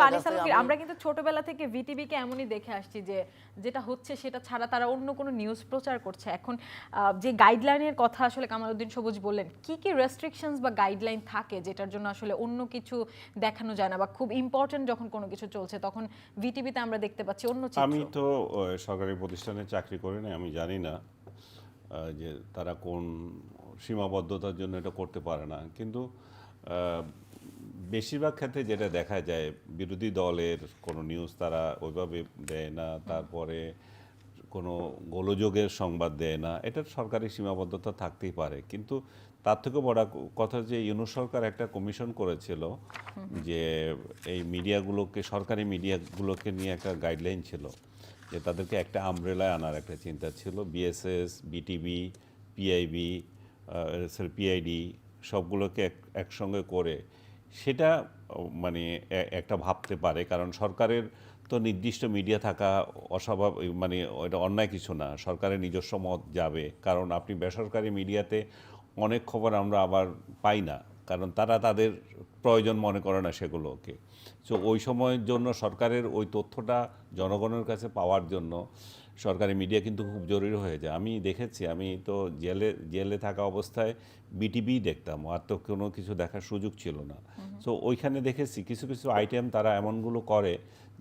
আনিস আলমগীর, আমরা কিন্তু ছোটবেলা থেকে ভিটিভিকে এমনই দেখে আসছি যে যেটা হচ্ছে সেটা ছাড়া তারা অন্য কোনো নিউজ প্রচার করছে। এখন যে গাইডলাইনের কথা আসলে কামালউদ্দিন সবুজ বললেন, কি কি রেস্ট্রিকশনস বা গাইডলাইন থাকে যেটার জন্য আসলে অন্য কিছু দেখানো যায় না, বা খুব ইম্পর্টেন্ট যখন কোনো কিছু চলছে তখন ভিটিভিতে আমরা দেখতে পাচ্ছি অন্য চিত্র? আমি তো সরকারি প্রতিষ্ঠানে চাকরি করি না, আমি জানি না যে তারা কোন সীমাবদ্ধতার জন্য এটা করতে পারে না, কিন্তু বেশিরভাগ ক্ষেত্রে যেটা দেখা যায় বিরোধী দলের কোনো নিউজ তারা ওইভাবে দেয় না, তারপরে কোনো গোলযোগের সংবাদ দেয় না। এটার সরকারি সীমাবদ্ধতা থাকতেই পারে, কিন্তু তার থেকে বড় কথা যে ইউনূস সরকার একটা কমিশন করেছিল যে এই মিডিয়াগুলোকে, সরকারি মিডিয়াগুলোকে নিয়ে একটা গাইডলাইন ছিল যে তাদেরকে একটা আমব্রেলায় আনার একটা চিন্তা ছিল। বিএসএস, বিটিভি, পিআইবি, পিআইডি সবগুলোকে একসঙ্গে করে সেটা মানে একটা ভাবতে পারে, কারণ সরকারের তো নির্দিষ্ট মিডিয়া থাকা অস্বাভাবিক, মানে এটা অন্যায় কিছু না, সরকারের নিজস্ব মত যাবে। কারণ আপনি বেসরকারি মিডিয়াতে অনেক খবর আমরা আবার পাই না, কারণ তারা তাদের প্রয়োজন মনে করে না সেগুলোকে। সো ওই সময়ের জন্য সরকারের ওই তথ্যটা জনগণের কাছে পাওয়ার জন্য সরকারি মিডিয়া কিন্তু খুব জরুরি হয়ে যায়। আমি দেখেছি, আমি তো জেলে থাকা অবস্থায় বিটিভি দেখতাম, আর তো কোনো কিছু দেখার সুযোগ ছিল না। সো ওইখানে দেখেছি কিছু কিছু আইটেম তারা এমনগুলো করে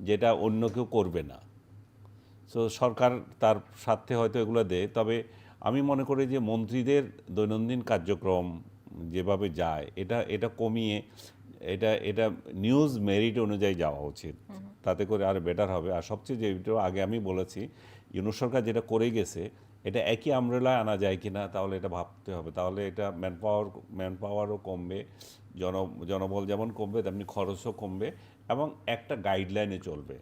যেটা অন্য কেউ করবে না। সো সরকার তার স্বার্থে হয়তো এগুলো দেয়, তবে আমি মনে করি যে মন্ত্রীদের দৈনন্দিন কার্যক্রম যেভাবে যায় এটা এটা কমিয়ে এটা এটা নিউজ মেরিট অনুযায়ী যাওয়া উচিত, তাতে করে আর বেটার হবে। আর সবচেয়ে যেটা আগে আমি বলেছি, ইউনূস সরকার যেটা করে গেছে এটা একই আমরেলায় আনা যায় কি না, তাহলে এটা ভাবতে হবে। তাহলে এটা ম্যান পাওয়ারও কমবে, জনবল যেমন কমবে তেমনি খরচও কমবে, এবং একটা গাইডলাইনে চলবে।